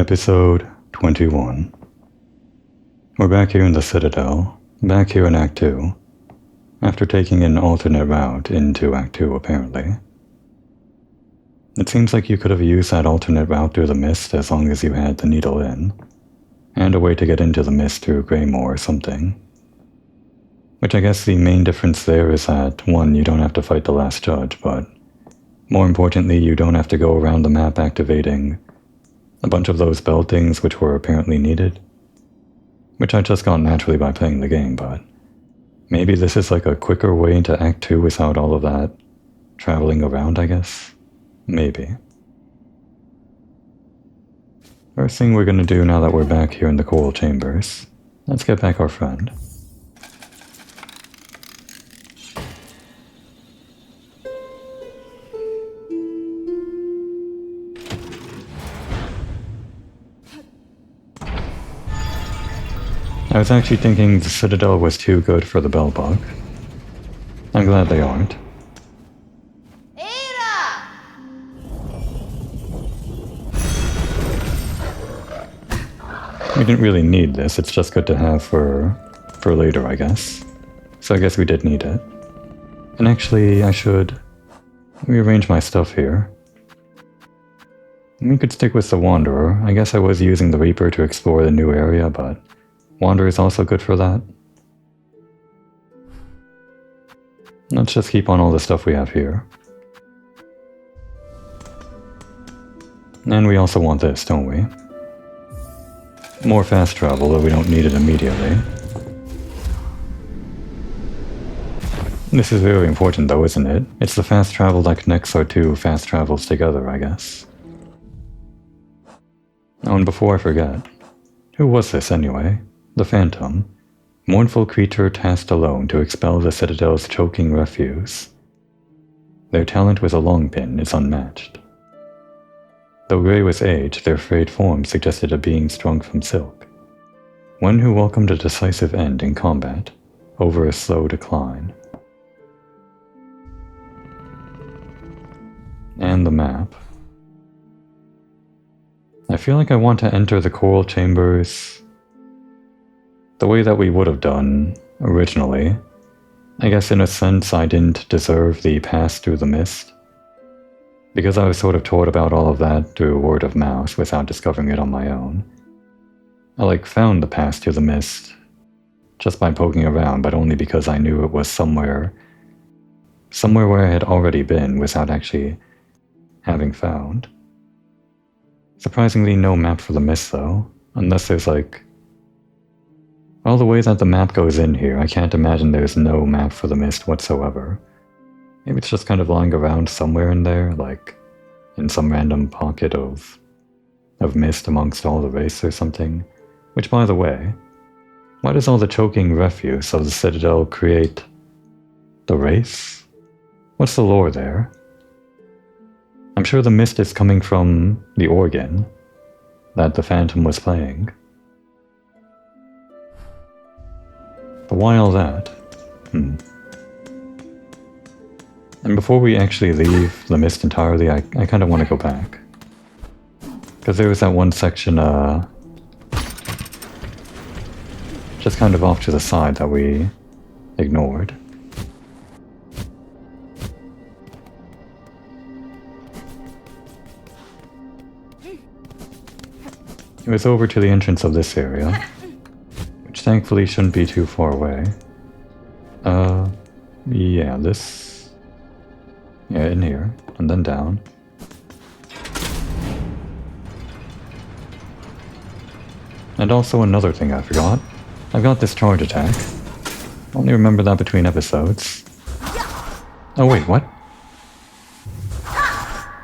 Episode 21. We're back here in the Citadel, back here in Act 2, after taking an alternate route into Act 2 apparently. It seems like you could have used that alternate route through the mist as long as you had the needle in, and a way to get into the mist through Greymore or something. Which I guess the main difference there is that, one, you don't have to fight the last judge, but more importantly, you don't have to go around the map activating a bunch of those bell things which were apparently needed. Which I just got naturally by playing the game, but maybe this is like a quicker way into Act 2 without all of that traveling around, I guess? Maybe. First thing we're gonna do now that we're back here in the coral chambers, let's get back our friend. I was actually thinking the Citadel was too good for the Bellbug. I'm glad they aren't. We didn't really need this, it's just good to have for later, I guess. So I guess we did need it. And actually, I should rearrange my stuff here. We could stick with the Wanderer. I guess I was using the Reaper to explore the new area, but Wanderer is also good for that. Let's just keep on all the stuff we have here. And we also want this, don't we? More fast travel, though we don't need it immediately. This is very important though, isn't it? It's the fast travel that connects our two fast travels together, I guess. Oh, and before I forget, who was this anyway? The Phantom, mournful creature tasked alone to expel the Citadel's choking refuse. Their talent with a long pin is unmatched. Though grey with age, their frayed form suggested a being strung from silk. One who welcomed a decisive end in combat, over a slow decline. And the map. I feel like I want to enter the coral chambers the way that we would have done originally. I guess in a sense I didn't deserve the pass through the mist, because I was sort of taught about all of that through word of mouth without discovering it on my own. I found the pass through the mist just by poking around, but only because I knew it was somewhere where I had already been without actually having found. Surprisingly no map for the mist though, unless there's well, the way that the map goes in here, I can't imagine there's no map for the mist whatsoever. Maybe it's just kind of lying around somewhere in there, in some random pocket of mist amongst all the wraiths or something. Which, by the way, why does all the choking refuse of the Citadel create the wraiths? What's the lore there? I'm sure the mist is coming from the organ that the Phantom was playing. But why all that? And before we actually leave the mist entirely, I kind of want to go back. Because there was that one section, just kind of off to the side that we ignored. It was over to the entrance of this area, which thankfully shouldn't be too far away. Yeah, this... Yeah, in here, and then down. And also another thing I forgot. I've got this charge attack. Only remember that between episodes. Oh wait, what?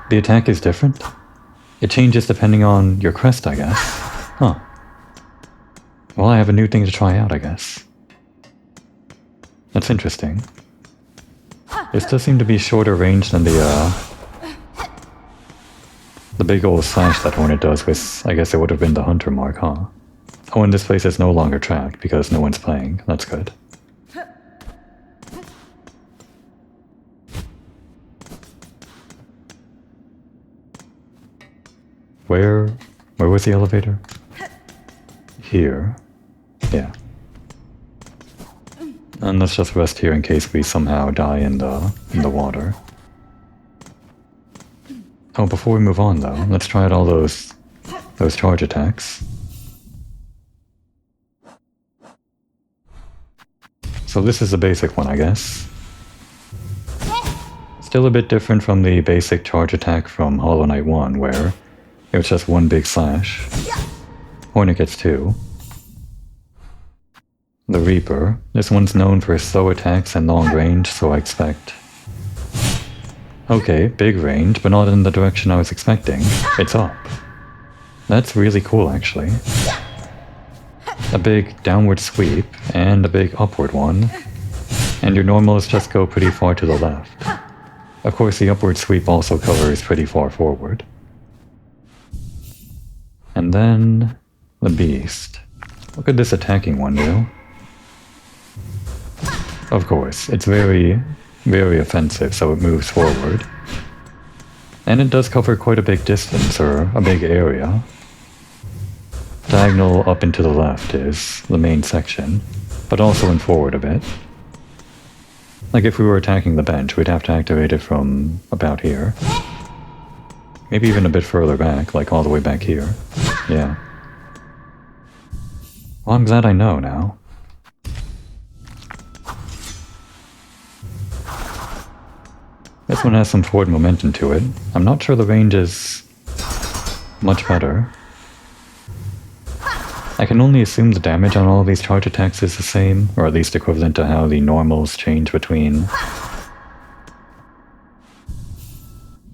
The attack is different? It changes depending on your crest, I guess. Huh. Well, I have a new thing to try out, I guess. That's interesting. This does seem to be shorter range than the big old slash that Hornet does with, I guess it would have been the Hunter mark, huh? Oh, and this place is no longer tracked because no one's playing. That's good. Where Where was the elevator? Here. Yeah. And let's just rest here in case we somehow die in the water. Oh, before we move on though, let's try out all those charge attacks. So this is the basic one, I guess. Still a bit different from the basic charge attack from Hollow Knight 1, where it was just one big slash. Hornet gets 2. The Reaper. This one's known for slow attacks and long range, so I expect... Okay, big range, but not in the direction I was expecting. It's up. That's really cool, actually. A big downward sweep, and a big upward one. And your normals just go pretty far to the left. Of course, the upward sweep also covers pretty far forward. And then... the Beast. What could this attacking one do? Of course, it's very, very offensive, so it moves forward. And it does cover quite a big distance, or a big area. Diagonal up and to the left is the main section, but also in forward a bit. Like if we were attacking the bench, we'd have to activate it from about here. Maybe even a bit further back, like all the way back here. Yeah. Well, I'm glad I know now. This one has some forward momentum to it. I'm not sure the range is much better. I can only assume the damage on all of these charge attacks is the same, or at least equivalent to how the normals change between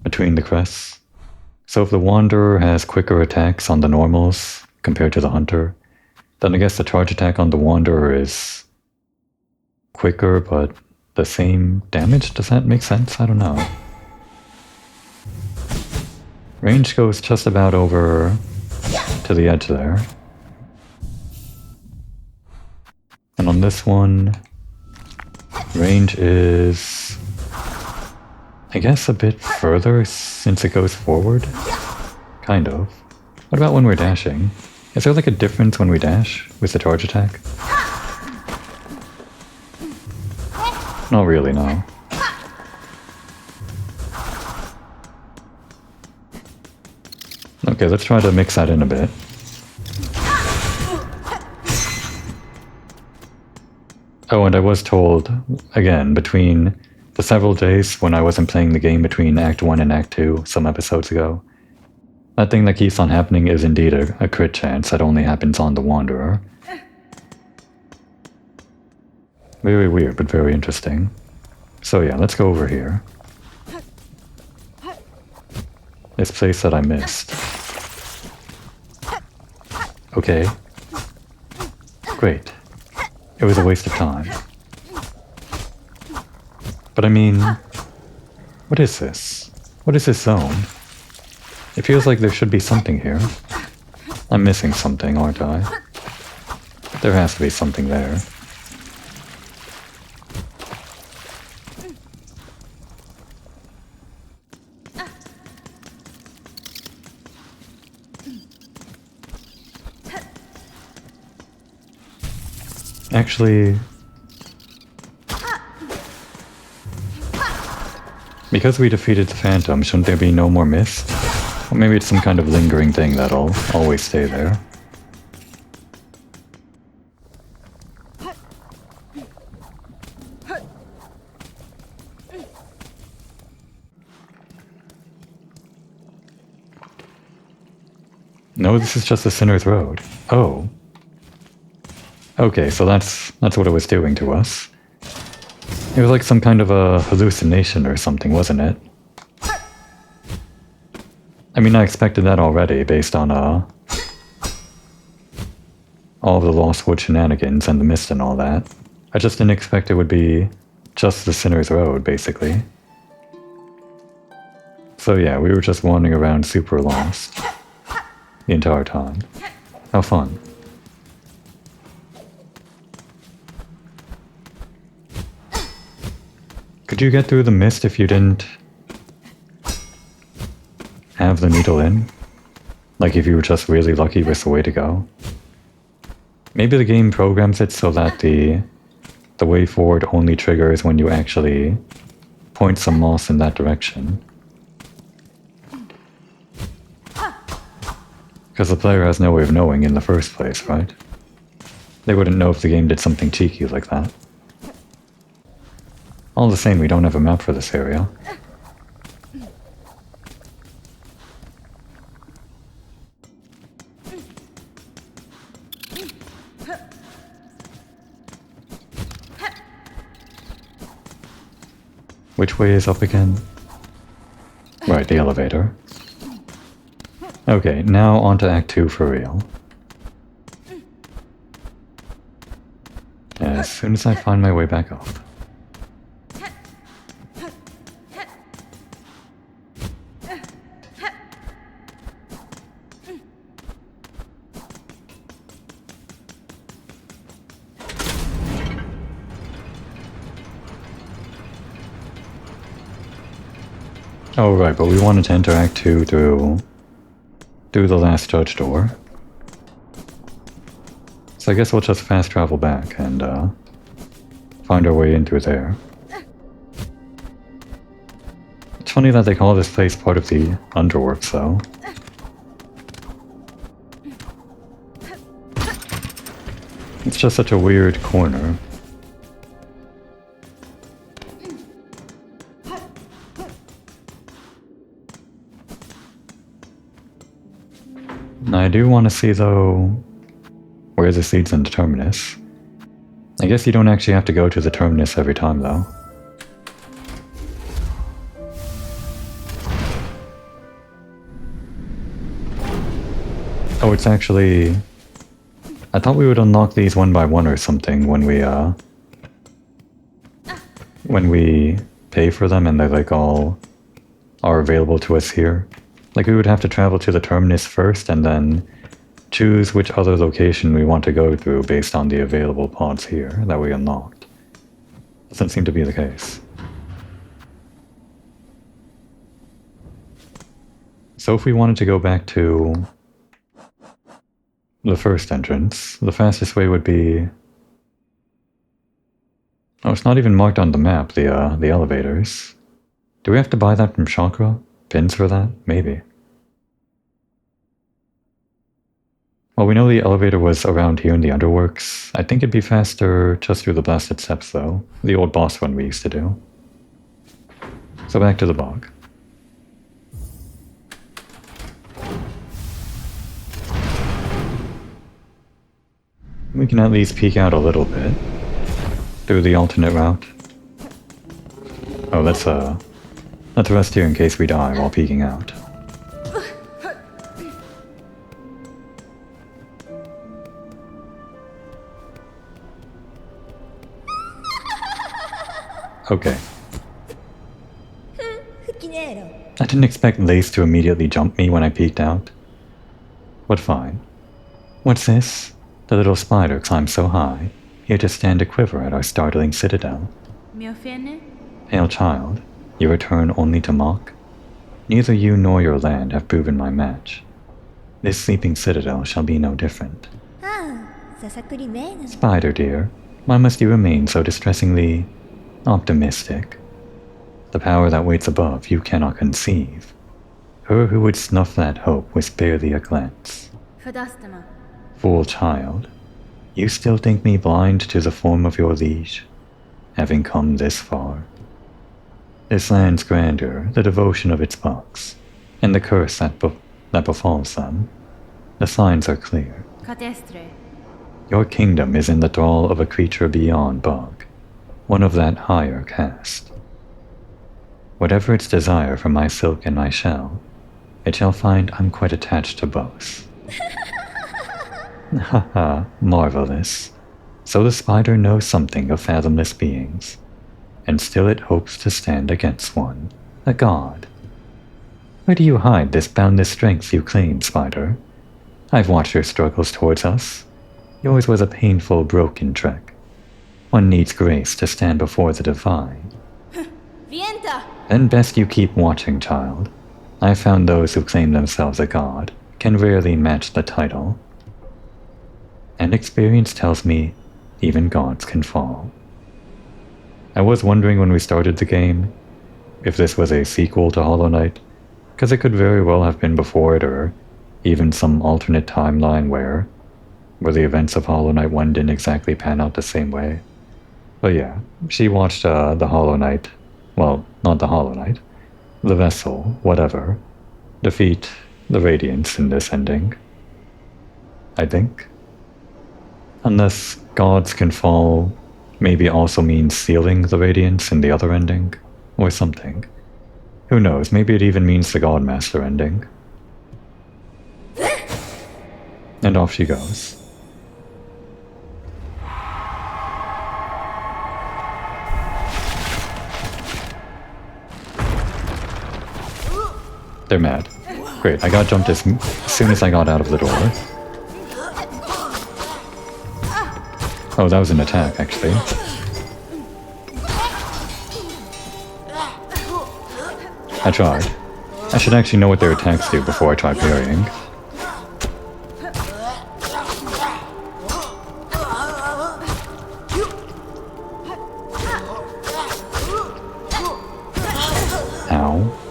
the crests. So if the Wanderer has quicker attacks on the normals compared to the Hunter, then I guess the charge attack on the Wanderer is quicker but the same damage? Does that make sense? I don't know. Range goes just about over to the edge there. And on this one, range is, I guess, a bit further since it goes forward. Kind of. What about when we're dashing? Is there like a difference when we dash with the charge attack? Not really, no. Okay, let's try to mix that in a bit. Oh, and I was told, again, between the several days when I wasn't playing the game between Act 1 and Act 2 some episodes ago, that thing that keeps on happening is indeed a crit chance that only happens on the Wanderer. Very weird, but very interesting. So yeah, let's go over here. This place that I missed. Okay. Great. It was a waste of time. But I mean, what is this? What is this zone? It feels like there should be something here. I'm missing something, aren't I? There has to be something there. Actually, because we defeated the Phantom, shouldn't there be no more mist? Or maybe it's some kind of lingering thing that'll always stay there. No, this is just the Sinner's Road. Oh. Okay, so that's what it was doing to us. It was like some kind of a hallucination or something, wasn't it? I mean, I expected that already, based on all of the Lost Wood shenanigans and the mist and all that. I just didn't expect it would be just the Sinner's Road, basically. So yeah, we were just wandering around super lost the entire time. How fun. Could you get through the mist if you didn't have the needle in? Like if you were just really lucky with the way to go. Maybe the game programs it so that the way forward only triggers when you actually point some moss in that direction. Because the player has no way of knowing in the first place, right? They wouldn't know if the game did something cheeky like that. All the same, we don't have a map for this area. Which way is up again? Right, the elevator. Okay, now on to Act 2 for real. As soon as I find my way back up. Oh right, but we wanted to enter Act 2 through the last judge door. So I guess we'll just fast travel back and find our way in through there. It's funny that they call this place part of the Underworks though. It's just such a weird corner. I do want to see, though, where this leads into Terminus. I guess you don't actually have to go to the Terminus every time, though. Oh, it's actually... I thought we would unlock these one by one or something when we pay for them and they, like, all are available to us here. Like, we would have to travel to the Terminus first and then choose which other location we want to go through based on the available pods here that we unlocked. Doesn't seem to be the case. So if we wanted to go back to the first entrance, the fastest way would be... Oh, it's not even marked on the map, the elevators. Do we have to buy that from Chakra? Pins for that? Maybe. Well, we know the elevator was around here in the Underworks. I think it'd be faster just through the Blasted Steps, though. The old boss one we used to do. So back to the bog. We can at least peek out a little bit through the alternate route. Oh, let's rest here in case we die while peeking out. Okay. I didn't expect Lace to immediately jump me when I peeked out. But fine. What's this? The little spider climbs so high, here to stand a quiver at our startling citadel. Pale child, you return only to mock? Neither you nor your land have proven my match. This sleeping citadel shall be no different. Spider dear, why must you remain so distressingly optimistic? The power that waits above you cannot conceive. Her who would snuff that hope with barely a glance. Fool child, you still think me blind to the form of your liege, having come this far. This land's grandeur, the devotion of its bucks, and the curse that befalls them, the signs are clear. Your kingdom is in the thrall of a creature beyond bug, one of that higher caste. Whatever its desire for my silk and my shell, it shall find I'm quite attached to both. Haha, marvelous. So the spider knows something of fathomless beings, and still it hopes to stand against one, a god. Where do you hide this boundless strength you claim, spider? I've watched your struggles towards us. Yours was a painful, broken trek. One needs grace to stand before the divine. Then best you keep watching, child. I've found those who claim themselves a god can rarely match the title. And experience tells me even gods can fall. I was wondering when we started the game if this was a sequel to Hollow Knight, because it could very well have been before it, or even some alternate timeline where the events of Hollow Knight 1 didn't exactly pan out the same way. But yeah, she watched the Hollow Knight, well, not the Hollow Knight, the Vessel, whatever, defeat the Radiance in this ending. I think. Unless gods can fall maybe also means sealing the Radiance in the other ending, or something. Who knows, maybe it even means the Godmaster ending. And off she goes. They're mad. Great, I got jumped as soon as I got out of the door. Oh, that was an attack, actually. I tried. I should actually know what their attacks do before I try parrying. Ow.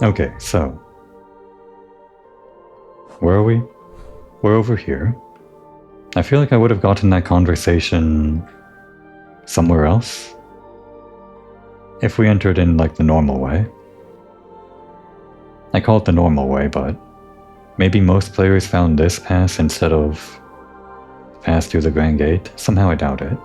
Okay, so where are we? We're over here. I feel like I would have gotten that conversation somewhere else if we entered in like the normal way. I call it the normal way, but maybe most players found this pass instead of pass through the Grand Gate. Somehow I doubt it.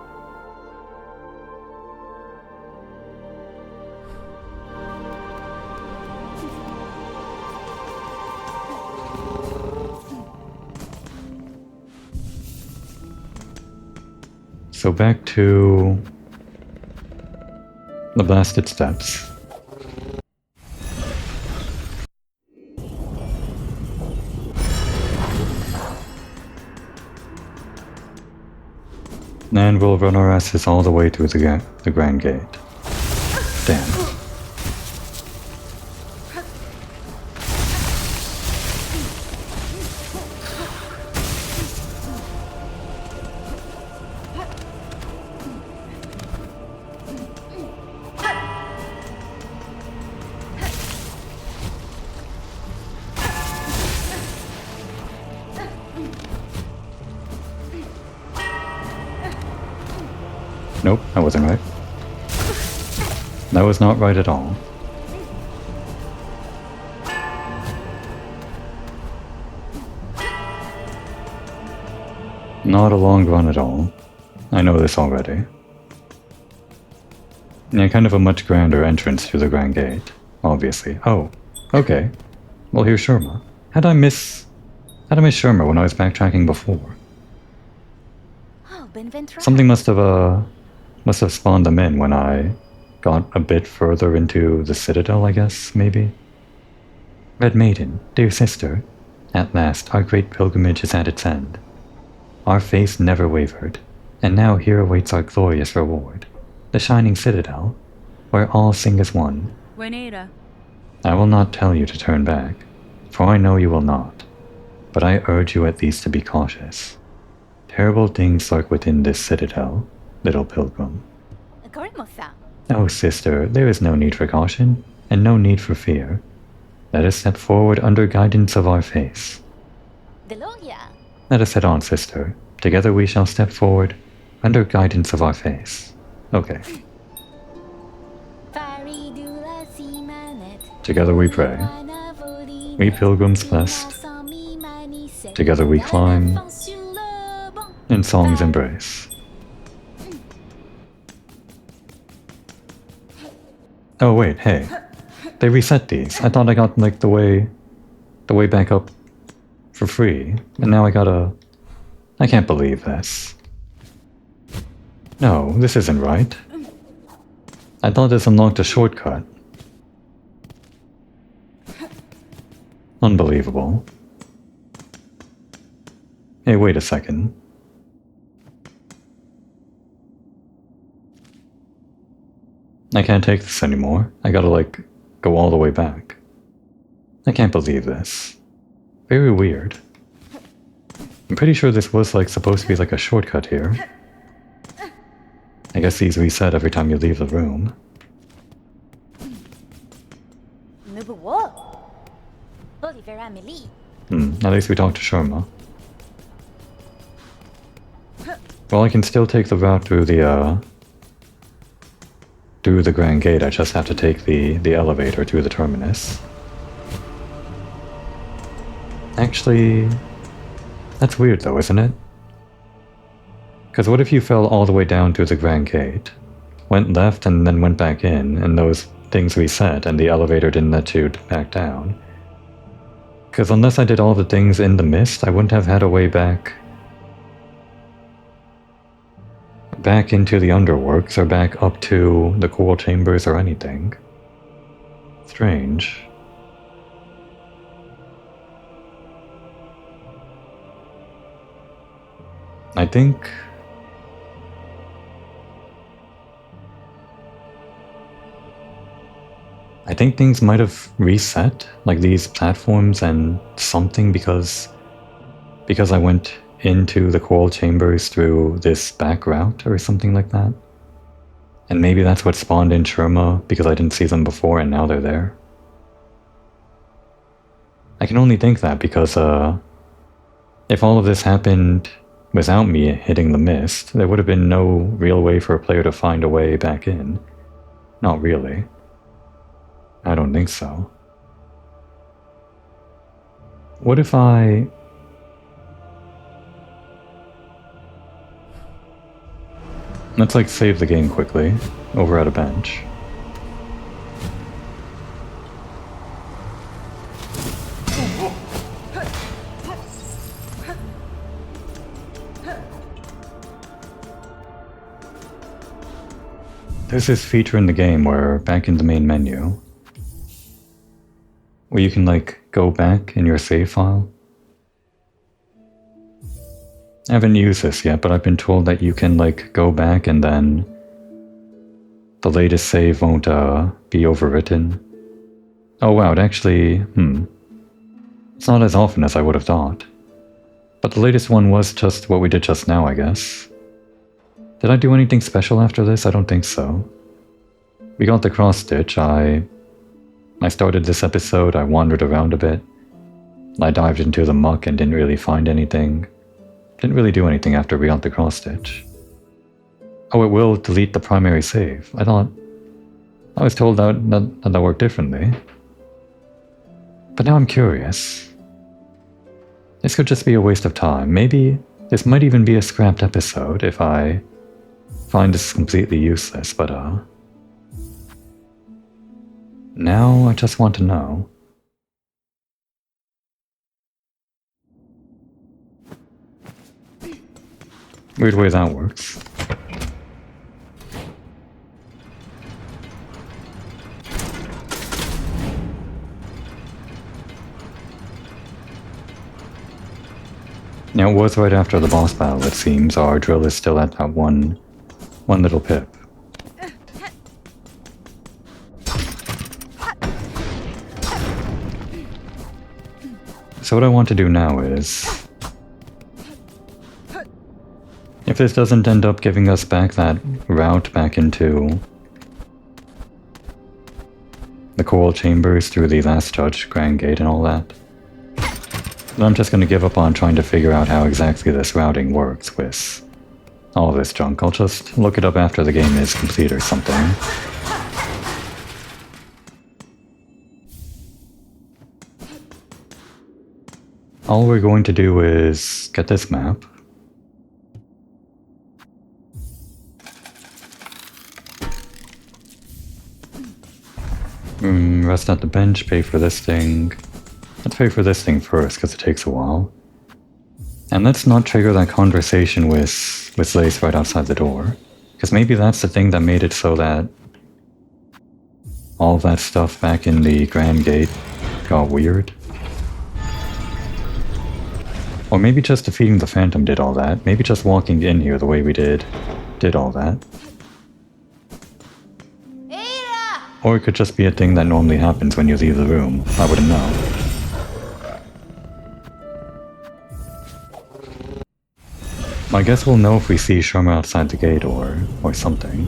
So back to the blasted steps. And we'll run our asses all the way to the Grand Gate. Damn. Nope, that wasn't right. That was not right at all. Not a long run at all. I know this already. Yeah, kind of a much grander entrance to the Grand Gate, obviously. Oh, okay. Well, here's Sherma. How'd I miss Sherma when I was backtracking before? Something must have spawned them in when I got a bit further into the Citadel, I guess, maybe? Red Maiden, dear sister, at last our great pilgrimage is at its end. Our faith never wavered, and now here awaits our glorious reward, the shining Citadel, where all sing as one. I will not tell you to turn back, for I know you will not, but I urge you at least to be cautious. Terrible things lurk within this Citadel, little pilgrim. Oh, sister, there is no need for caution, and no need for fear. Let us step forward under guidance of our faith. Let us head on, sister. Together we shall step forward under guidance of our faith. Okay. Together we pray. We pilgrims blessed. Together we climb. In song's embrace. Oh wait, hey. They reset these. I thought I got like the way back up for free, and now I can't believe this. No, this isn't right. I thought this unlocked a shortcut. Unbelievable. Hey, wait a second. I can't take this anymore. I gotta, like, go all the way back. I can't believe this. Very weird. I'm pretty sure this was, like, supposed to be like a shortcut here. I guess these reset every time you leave the room. At least we talked to Sharma. Well, I can still take the route through the Grand Gate. I just have to take the elevator to the terminus. Actually, that's weird though, isn't it? Because what if you fell all the way down to the Grand Gate, went left and then went back in, and those things reset and the elevator didn't let you back down? Because unless I did all the things in the mist, I wouldn't have had a way back into the underworks or back up to the cool chambers or anything. Strange. I think things might have reset, like these platforms and something, because I went into the coral chambers through this back route or something like that. And maybe that's what spawned in Sharma, because I didn't see them before and now they're there. I can only think that because if all of this happened without me hitting the mist, there would have been no real way for a player to find a way back in. Not really. I don't think so. What if I... Let's like save the game quickly, over at a bench. There's this feature in the game where, back in the main menu, where you can like go back in your save file. I haven't used this yet, but I've been told that you can like go back and then the latest save won't be overwritten. Oh wow, it actually, it's not as often as I would have thought. But the latest one was just what we did just now, I guess. Did I do anything special after this? I don't think so. We got the cross stitch. I started this episode, I wandered around a bit. I dived into the muck and didn't really find anything. Didn't really do anything after we got the cross stitch. Oh, it will delete the primary save. I was told that worked differently. But now I'm curious. This could just be a waste of time. Maybe this might even be a scrapped episode if I find this completely useless, but now I just want to know. Weird way that works. Now it was right after the boss battle, it seems. Our drill is still at that one little pip. So what I want to do now is, if this doesn't end up giving us back that route back into the coral chambers through the last judge, Grand Gate and all that, then I'm just going to give up on trying to figure out how exactly this routing works with all this junk. I'll just look it up after the game is complete or something. All we're going to do is get this map. Rest at the bench, pay for this thing. Let's pay for this thing first, because it takes a while. And let's not trigger that conversation with Lace right outside the door. Because maybe that's the thing that made it so that all that stuff back in the Grand Gate got weird. Or maybe just defeating the Phantom did all that. Maybe just walking in here the way we did all that. Or it could just be a thing that normally happens when you leave the room. I wouldn't know. I guess we'll know if we see Sharma outside the gate or something.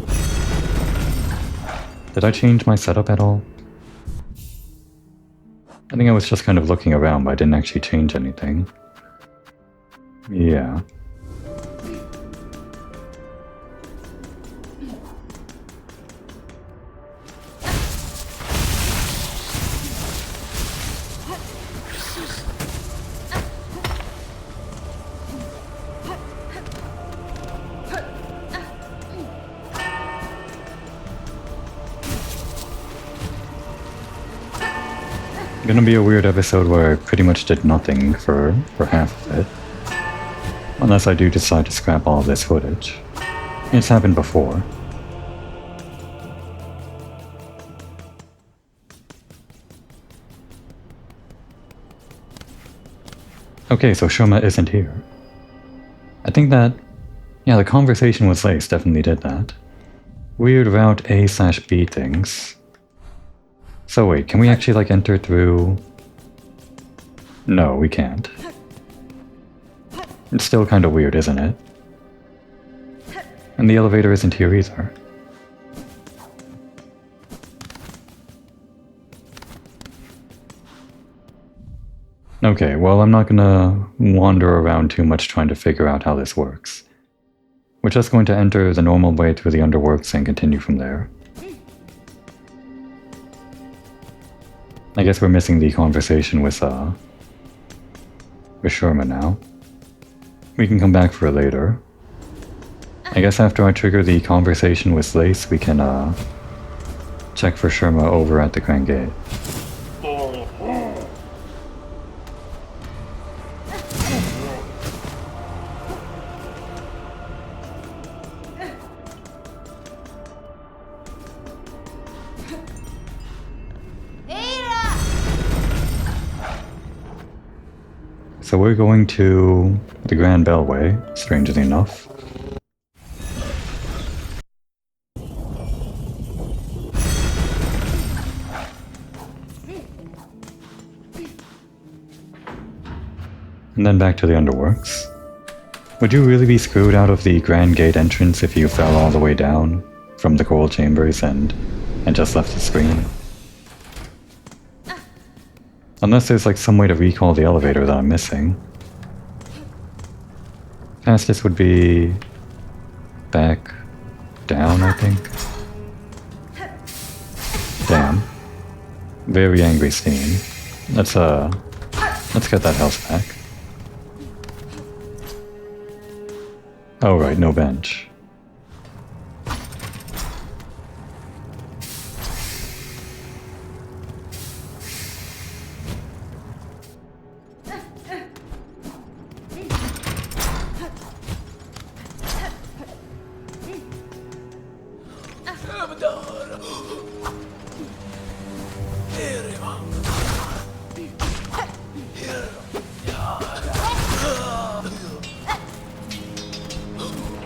Did I change my setup at all? I think I was just kind of looking around, but I didn't actually change anything. Yeah. Gonna be a weird episode where I pretty much did nothing for half of it. Unless I do decide to scrap all of this footage. It's happened before. Okay, so Shoma isn't here. I think that... yeah, the conversation with Lace definitely did that. Weird Route A/B things. So wait, can we actually like enter through... No, we can't. It's still kind of weird, isn't it? And the elevator isn't here either. Okay, well I'm not gonna wander around too much trying to figure out how this works. We're just going to enter the normal way through the underworks and continue from there. I guess we're missing the conversation with Sharma now. We can come back for it later. I guess after I trigger the conversation with Lace, we can check for Sharma over at the Grand Gate. So we're going to the Grand Bellway, strangely enough. And then back to the underworks. Would you really be screwed out of the Grand Gate entrance if you fell all the way down from the coral chambers and just left the screen? Unless there's like some way to recall the elevator that I'm missing. Fastest would be... back... down, I think. Damn. Very angry Steam. Let's get that house back. Oh right, no bench.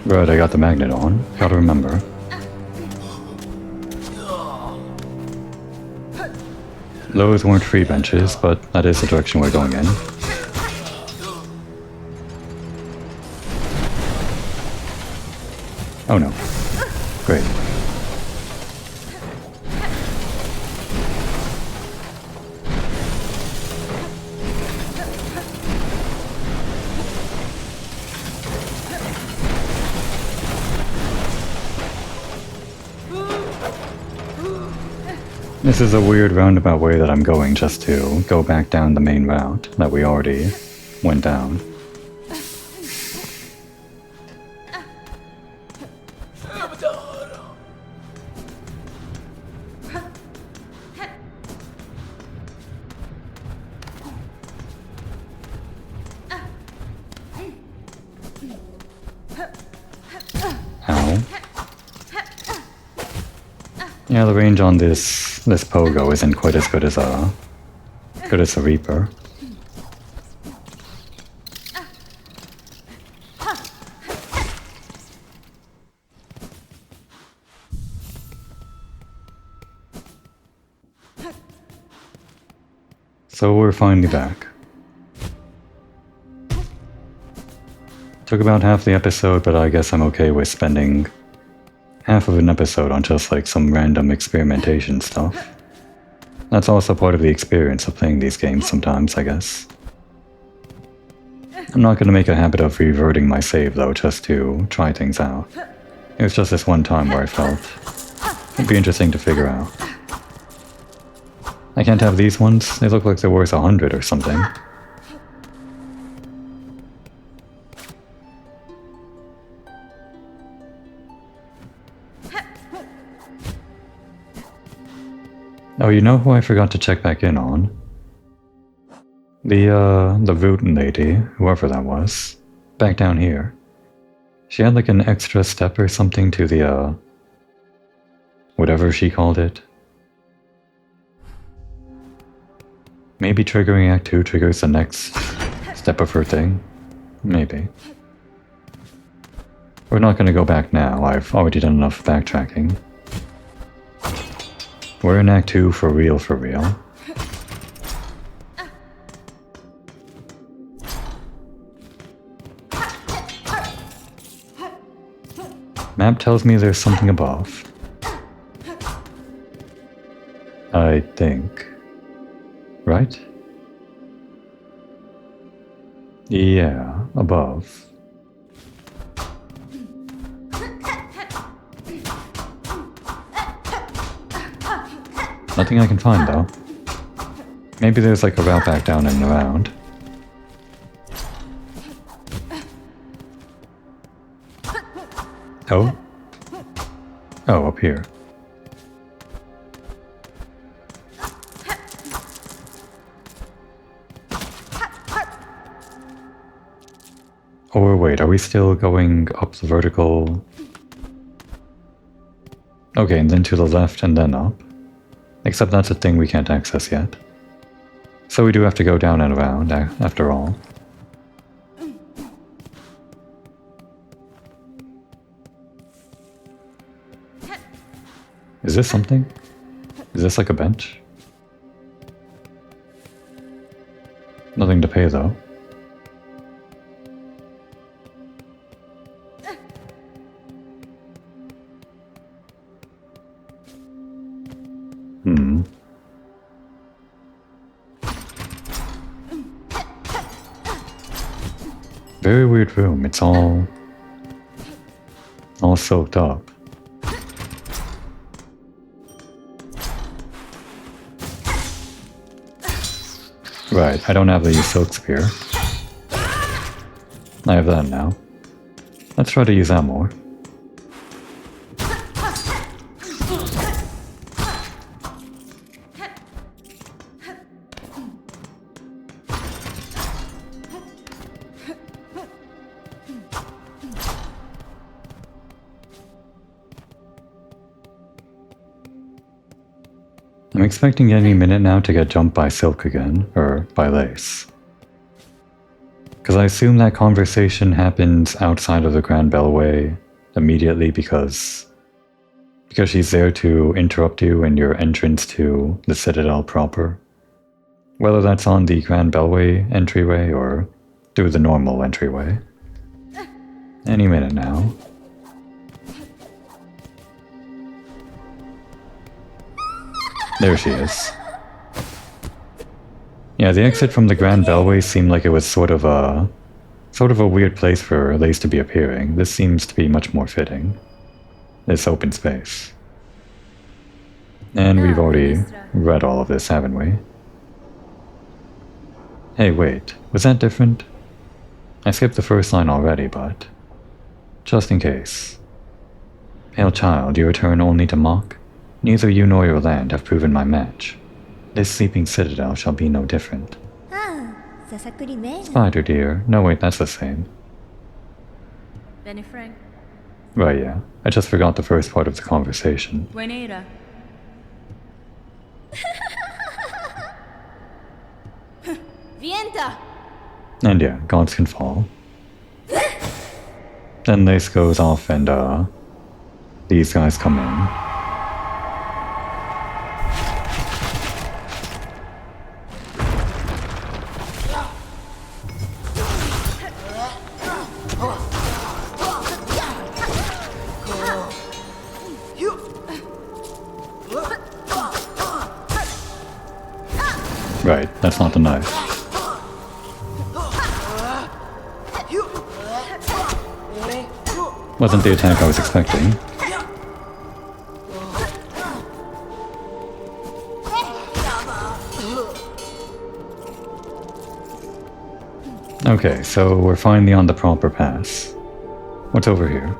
Right, I got the magnet on. Gotta remember. Those weren't free benches, but that is the direction we're going in. Oh no. Great. This is a weird roundabout way that I'm going just to go back down the main route that we already went down. Ow. Yeah, the range on this pogo isn't quite as good as the Reaper. So we're finally back. Took about half the episode, but I guess I'm okay with spending half of an episode on just like some random experimentation stuff. That's also part of the experience of playing these games sometimes, I guess. I'm not going to make a habit of reverting my save though, just to try things out. It was just this one time where I felt it'd be interesting to figure out. I can't have these ones, they look like they're worth 100 or something. Oh, you know who I forgot to check back in on? The root lady, whoever that was, back down here. She had like an extra step or something to the, whatever she called it. Maybe triggering Act 2 triggers the next step of her thing. Maybe. We're not gonna go back now, I've already done enough backtracking. We're in Act 2 for real, for real. Map tells me there's something above. I think. Right? Yeah, above. Nothing I can find though. Maybe there's like a route back down and around. Oh? Oh, up here. Or wait, are we still going up the vertical? Okay, and then to the left and then up. Except that's a thing we can't access yet. So we do have to go down and around, after all. Is this something? Is this like a bench? Nothing to pay though. Very weird room. It's all soaked up. Right, I don't have the silk spear. I have that now. Let's try to use that more. I'm expecting any minute now to get jumped by Silk again, or by Lace. Because I assume that conversation happens outside of the Grand Bellway immediately because she's there to interrupt you in your entrance to the Citadel proper. Whether that's on the Grand Bellway entryway or through the normal entryway. Any minute now. There she is. Yeah, the exit from the Grand Bellway seemed like it was sort of a weird place for Lace to be appearing. This seems to be much more fitting. This open space. And we've already read all of this, haven't we? Hey, wait. Was that different? I skipped the first line already, but just in case. Pale child, you return only to mock? Neither you nor your land have proven my match. This sleeping citadel shall be no different. Spider dear. No wait, that's the same. Right, yeah. I just forgot the first part of the conversation. And yeah, gods can fall. Then Lace goes off and these guys come in. that's not the knife. Wasn't the attack I was expecting. Okay, so we're finally on the proper pass. What's over here?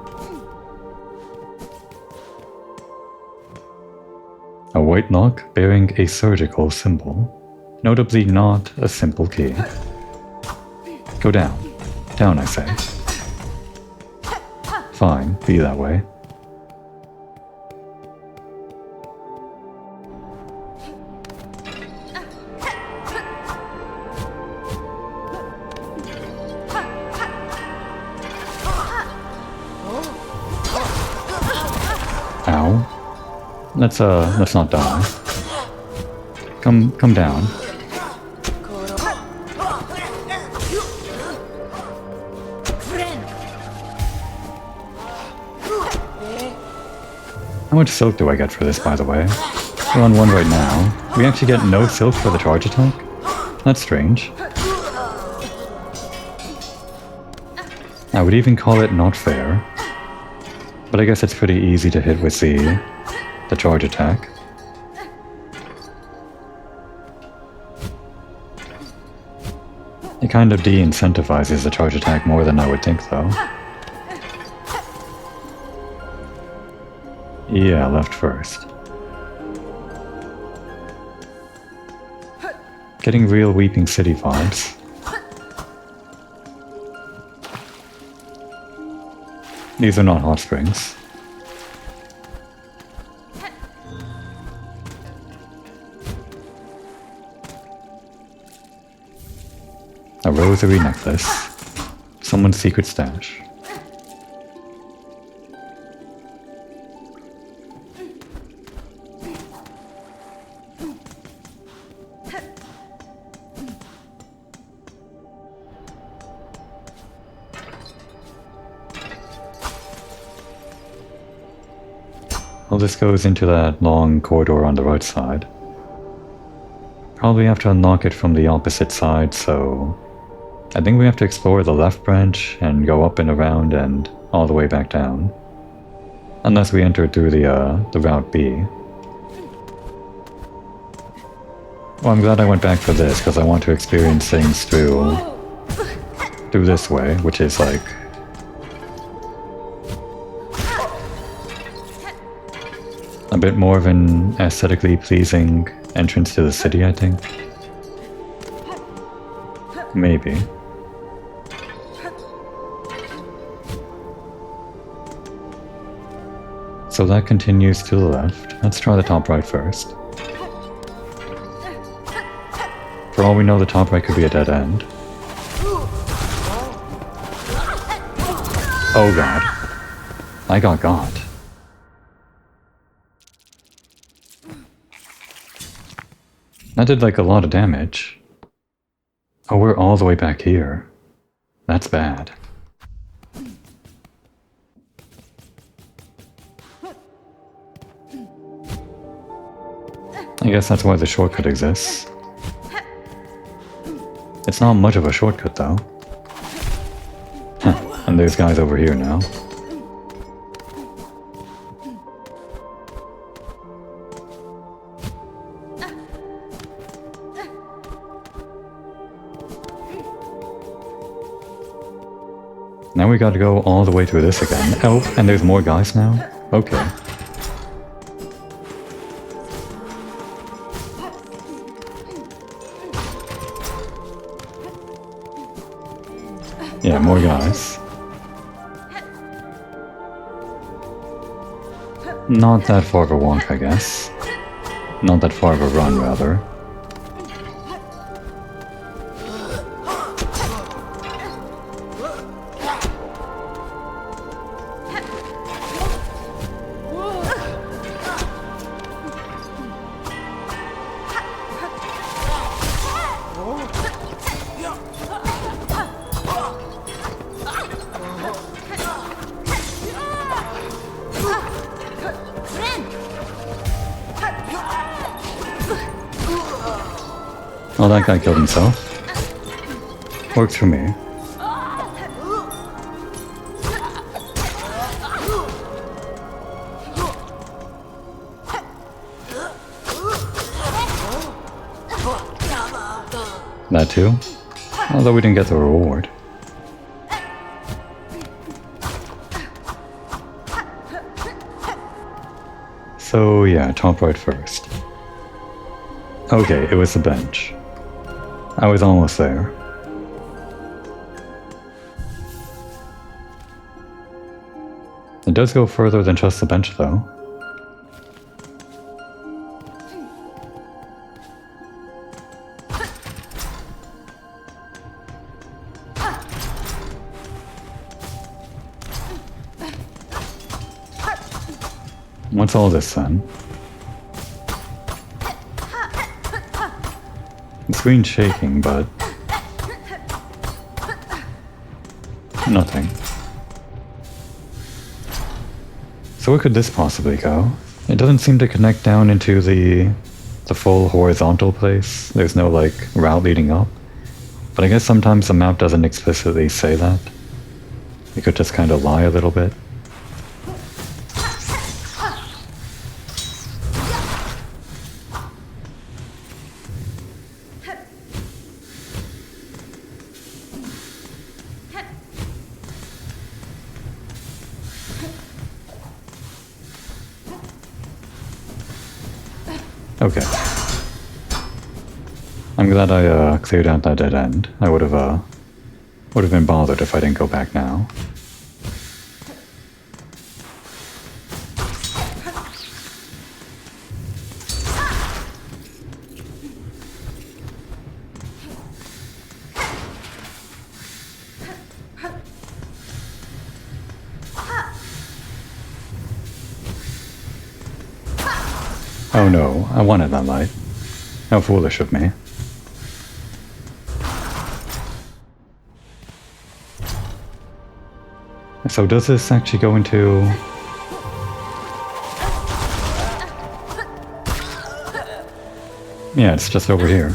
A white lock bearing a surgical symbol. Notably not a simple key. Go down. Down, I say. Fine, be that way. Ow. Let's not die. Come down. How much silk do I get for this, by the way? We're on 1 right now. We actually get no silk for the charge attack? That's strange. I would even call it not fair. But I guess it's pretty easy to hit with the charge attack. It kind of de-incentivizes the charge attack more than I would think, though. Yeah, left first. Getting real Weeping City vibes. These are not hot springs. A rosary necklace. Someone's secret stash. Well, this goes into that long corridor on the right side. Probably have to unlock it from the opposite side, so I think we have to explore the left branch and go up and around and all the way back down. Unless we enter through the Route B. Well, I'm glad I went back for this, because I want to experience things through this way, which is like a bit more of an aesthetically pleasing entrance to the city, I think. Maybe. So that continues to the left. Let's try the top right first. For all we know, the top right could be a dead end. Oh god. I got. That did like a lot of damage. Oh, we're all the way back here. That's bad. I guess that's why the shortcut exists. It's not much of a shortcut though. Huh, and there's guys over here now. Now we gotta go all the way through this again. Oh, and there's more guys now? Okay. Yeah, more guys. Not that far of a walk, I guess. Not that far of a run, rather. Oh, that guy killed himself. Works for me. That too? Although we didn't get the reward. So yeah, top right first. Okay, it was the bench. I was almost there. It does go further than just the bench though. What's all this then? The screen's shaking, but nothing. So where could this possibly go? It doesn't seem to connect down into the full horizontal place. There's no like route leading up. But I guess sometimes the map doesn't explicitly say that. It could just kind of lie a little bit. Okay. I'm glad I cleared out that dead end. I would have been bothered if I didn't go back now. Oh no, I wanted that light. How foolish of me. So does this actually go into... Yeah, it's just over here.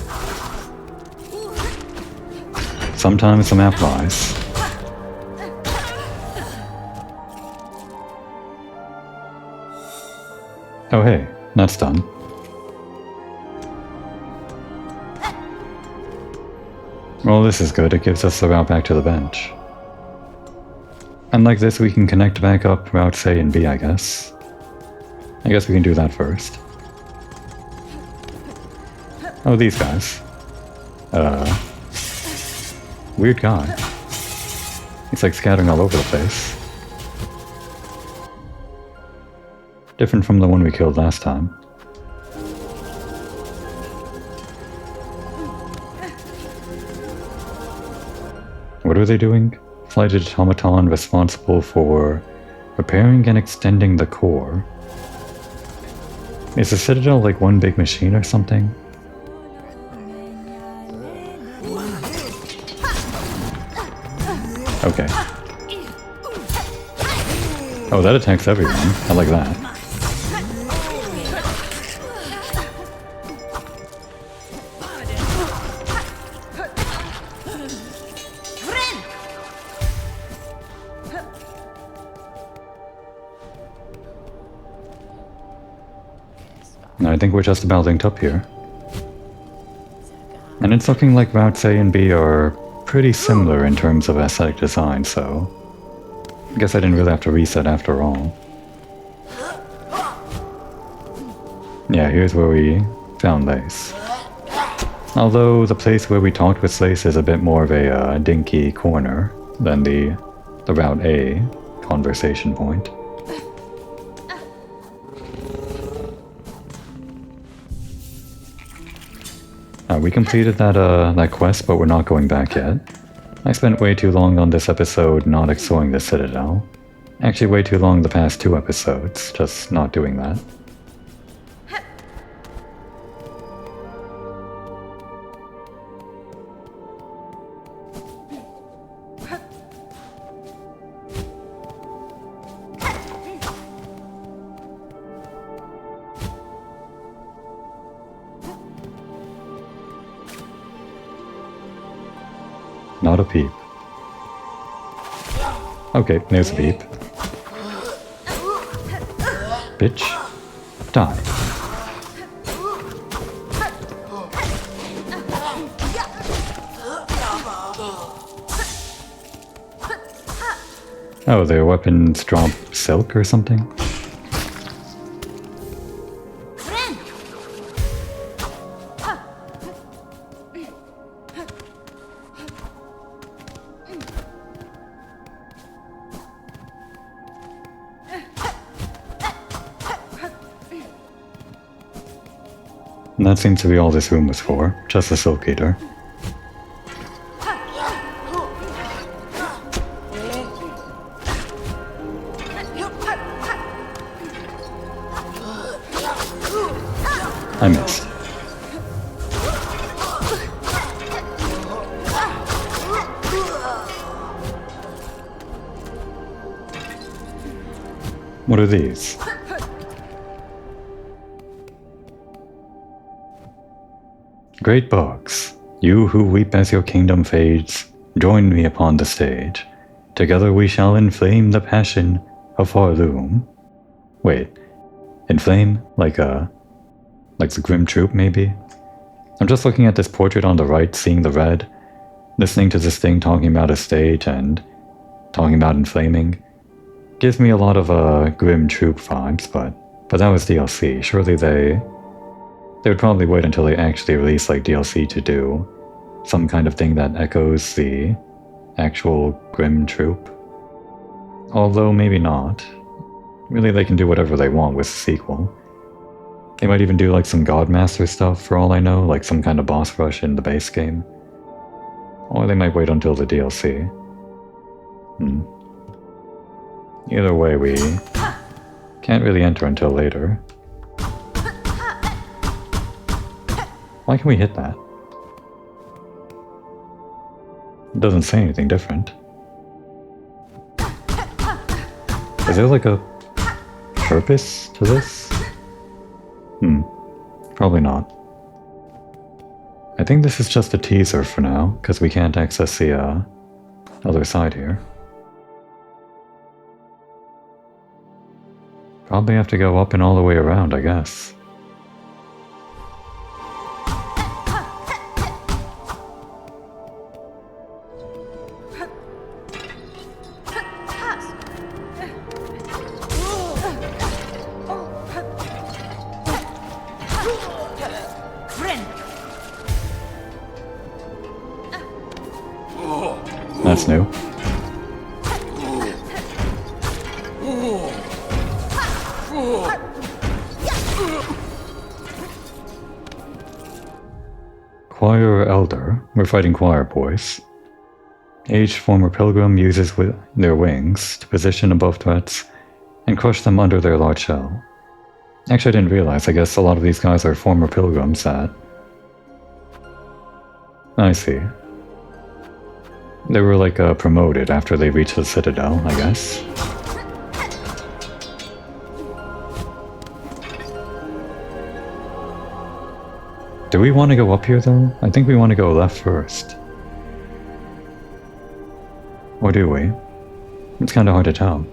Sometimes the map lies. Oh hey, that's done. Well, this is good. It gives us the route back to the bench. And like this, we can connect back up routes A and B, I guess. I guess we can do that first. Oh, these guys. Weird guy. He's like scattering all over the place. Different from the one we killed last time. What are they doing? Flight automaton responsible for repairing and extending the core. Is the Citadel like one big machine or something? Okay. Oh, that attacks everyone. I like that. I think we're just about linked up here. And it's looking like routes A and B are pretty similar in terms of aesthetic design, so I guess I didn't really have to reset after all. Yeah, here's where we found Lace. Although the place where we talked with Lace is a bit more of a dinky corner than the Route A conversation point. We completed that quest, but we're not going back yet. I spent way too long on this episode not exploring the Citadel. Actually way too long the past 2 episodes, just not doing that. not a peep. Okay, there's a peep. Bitch. Die. Oh, their weapons drop silk or something? And that seems to be all this room was for, just a silk eater. I missed. What are these? Great bugs, you who weep as your kingdom fades, join me upon the stage. Together we shall inflame the passion of our loom. Wait, inflame? Like the Grim Troop, maybe? I'm just looking at this portrait on the right, seeing the red, listening to this thing talking about a stage and talking about inflaming. Gives me a lot of Grim Troop vibes, but that was DLC. Surely they would probably wait until they actually release like DLC to do some kind of thing that echoes the actual Grim Troop. Although maybe not. Really, they can do whatever they want with the sequel. They might even do like some Godmaster stuff for all I know, like some kind of boss rush in the base game. Or they might wait until the DLC. Either way, we can't really enter until later. Why can we hit that? It doesn't say anything different. Is there like a purpose to this? Probably not. I think this is just a teaser for now, because we can't access the other side here. Probably have to go up and all the way around, I guess. That's new. Choir Elder. We're fighting choir boys. Aged former pilgrim uses their wings to position above threats and crush them under their large shell. Actually, I didn't realize. I guess a lot of these guys are former pilgrims that... I see. They were like promoted after they reached the Citadel, I guess. Do we want to go up here though? I think we want to go left first. Or do we? It's kind of hard to tell.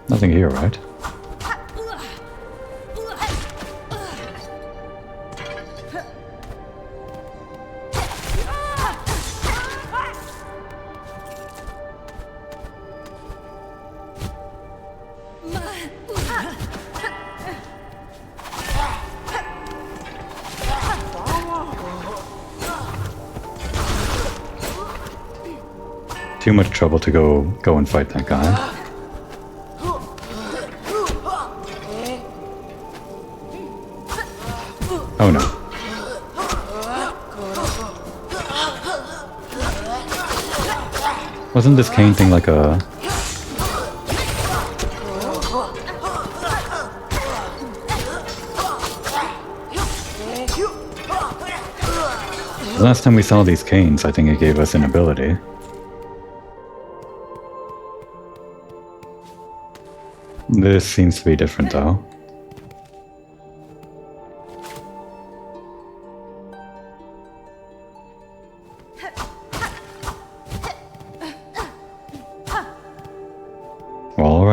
Nothing here, right? Too much trouble to go and fight that guy. Oh no. Wasn't this cane thing like a... Last time we saw these canes, I think it gave us an ability. This seems to be different though.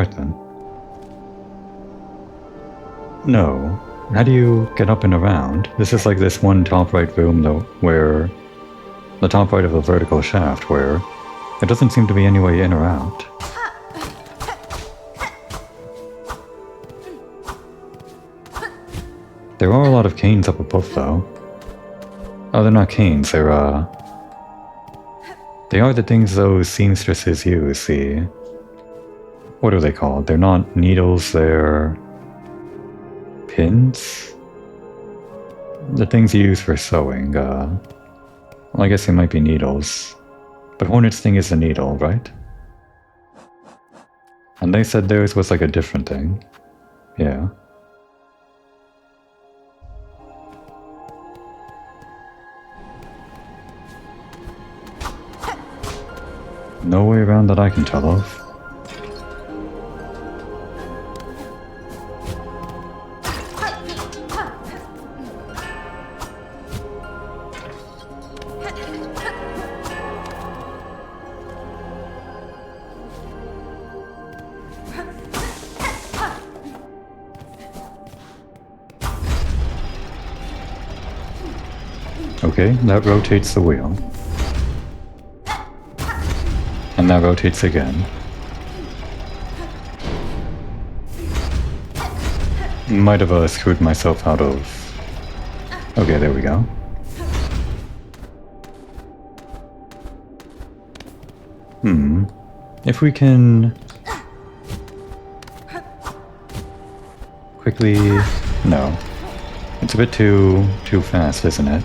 compartment? No. How do you get up and around? This is like this one top right room though, where the top right of a vertical shaft where there doesn't seem to be any way in or out. There are a lot of canes up above though. Oh, they're not canes, they are the things those seamstresses use, see? What are they called? They're not needles, they're pins? The things you use for sewing, well, I guess they might be needles. But Hornet's thing is a needle, right? And they said theirs was like a different thing. Yeah. No way around that I can tell of. Okay, that rotates the wheel. And that rotates again. Might have screwed myself out of... Okay, there we go. If we can... quickly... No. It's a bit too fast, isn't it?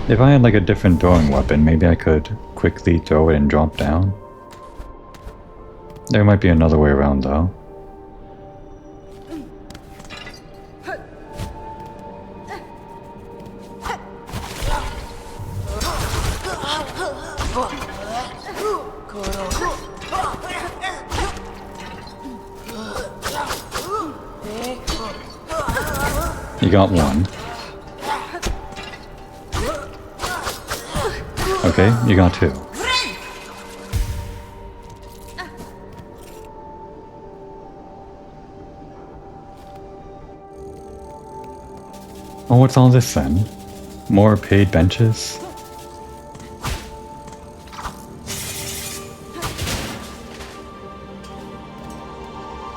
If I had like a different throwing weapon, maybe I could quickly throw it and drop down. There might be another way around though. You got one. Okay, you got two. Oh, what's all this then? More paid benches?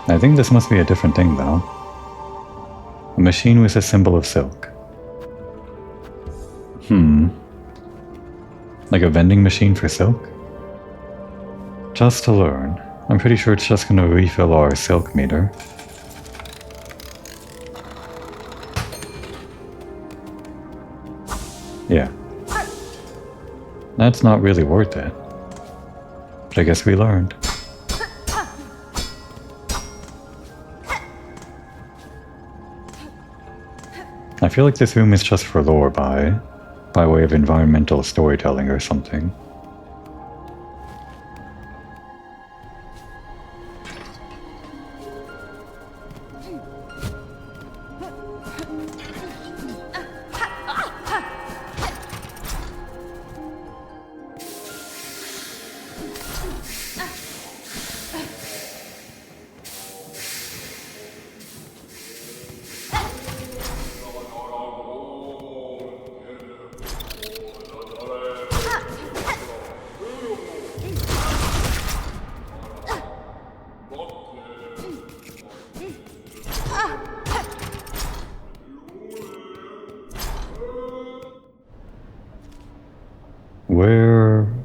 I think this must be a different thing though. A machine with a symbol of silk. Like a vending machine for silk? Just to learn. I'm pretty sure it's just gonna refill our silk meter. Yeah. That's not really worth it. But I guess we learned. I feel like this room is just for lore by way of environmental storytelling or something.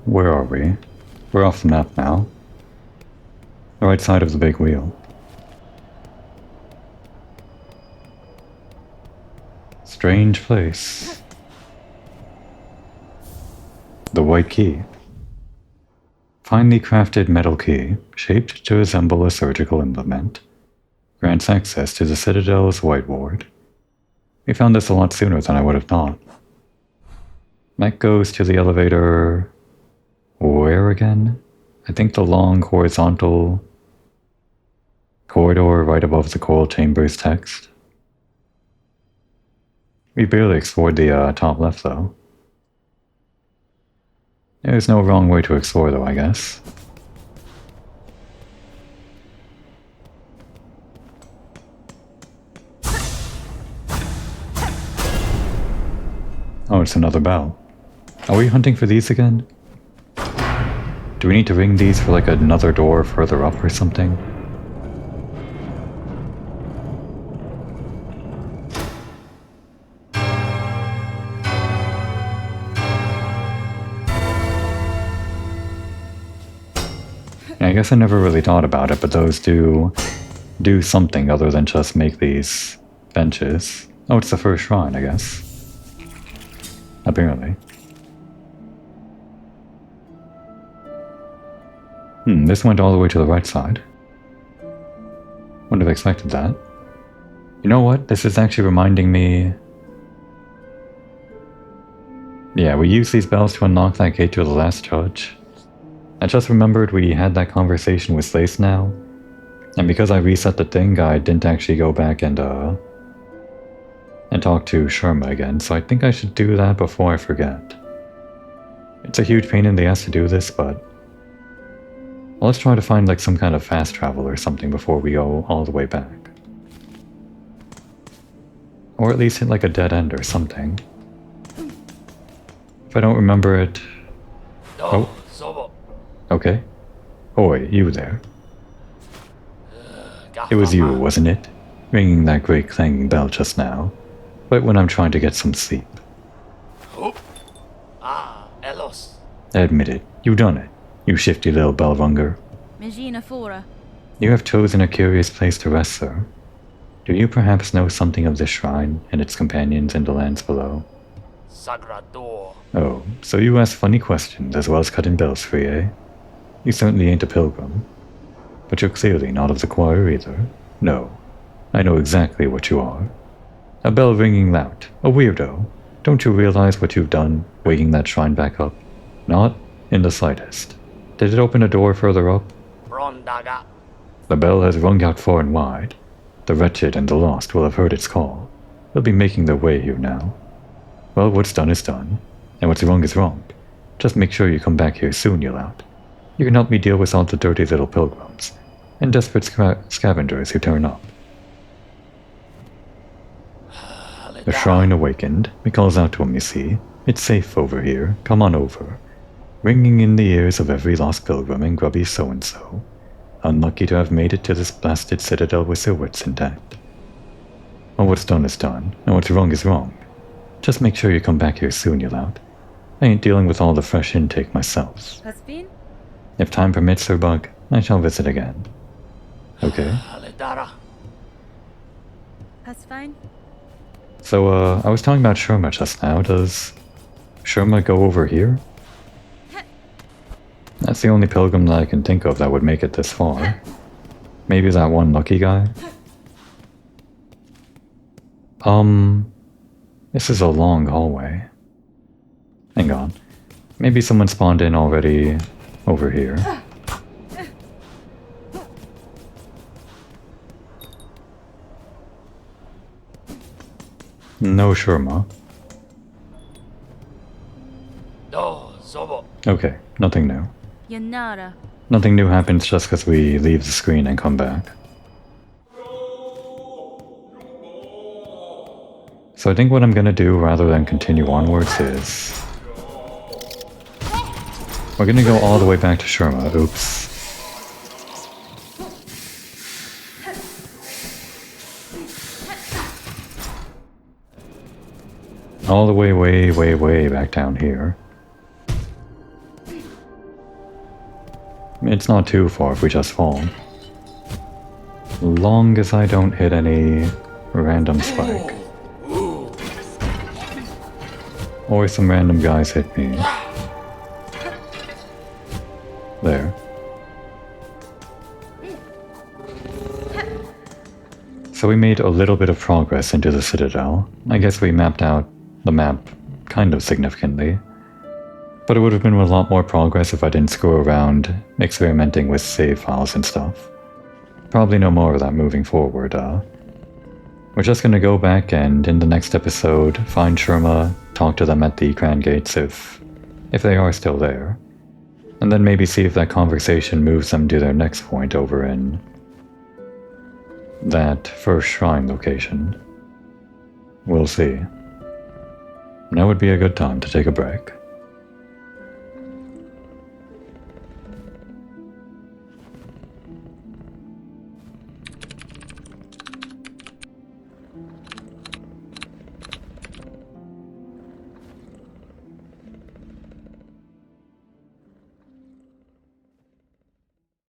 Where are we? We're off the map now. The right side of the big wheel. Strange place. The white key. Finely crafted metal key, shaped to resemble a surgical implement, grants access to the Citadel's white ward. We found this a lot sooner than I would have thought. That goes to the elevator... where again? I think the long horizontal corridor right above the coral chamber's text. We barely explored the top left though. There's no wrong way to explore though, I guess. Oh, it's another bell. Are we hunting for these again? Do we need to ring these for like another door further up or something? I guess I never really thought about it, but those do something other than just make these benches. Oh, it's the first shrine, I guess. Apparently. This went all the way to the right side. Wouldn't have expected that. You know what? This is actually reminding me... Yeah, we used these bells to unlock that gate to the last judge. I just remembered we had that conversation with Slace now, and because I reset the thing, I didn't actually go back and talk to Sherma again, so I think I should do that before I forget. It's a huge pain in the ass to do this, but let's try to find like some kind of fast travel or something before we go all the way back. Or at least hit like a dead end or something. If I don't remember it... Oh. Okay. Oi, you there. It was you, wasn't it? Ringing that great clanging bell just now. Right when I'm trying to get some sleep. Admit it, you done it, you shifty little bellrunger. You have chosen a curious place to rest, sir. Do you perhaps know something of this shrine and its companions in the lands below? Oh, so you ask funny questions as well as cutting bells free, eh? You certainly ain't a pilgrim. But you're clearly not of the choir either. No, I know exactly what you are. A bell-ringing lout, a weirdo. Don't you realize what you've done, waking that shrine back up? Not in the slightest. Did it open a door further up? The bell has rung out far and wide. The wretched and the lost will have heard its call. They'll be making their way here now. Well, what's done is done, and what's wrong is wrong. Just make sure you come back here soon, you lout. You can help me deal with all the dirty little pilgrims and desperate scavengers who turn up. The shrine awakened. It calls out to him, you see. It's safe over here. Come on over. Ringing in the ears of every lost pilgrim and grubby so-and-so. Unlucky to have made it to this blasted citadel with their wits intact. Well, what's done is done, and what's wrong is wrong. Just make sure you come back here soon, you lout. I ain't dealing with all the fresh intake myself. If time permits, Sir Bug, I shall visit again. Okay. That's fine. So, I was talking about Sherma just now. Does Sherma go over here? That's the only pilgrim that I can think of that would make it this far. Maybe that one lucky guy? This is a long hallway. Hang on. Maybe someone spawned in already over here. No Sherma. Okay, nothing new. Nothing new happens just because we leave the screen and come back. So I think what I'm gonna do rather than continue onwards is... we're gonna go all the way back to Sherma. Oops. All the way, way back down here. It's not too far if we just fall. Long as I don't hit any random spike. Or some random guys hit me. There. So we made a little bit of progress into the Citadel. I guess we mapped out the map kind of significantly. But it would have been a lot more progress if I didn't screw around experimenting with save files and stuff. Probably no more of that moving forward. We're just gonna go back and in the next episode find Sherma, talk to them at the Grand Gates if if they are still there, and then maybe see if that conversation moves them to their next point over in that first shrine location. We'll see. Now would be a good time to take a break.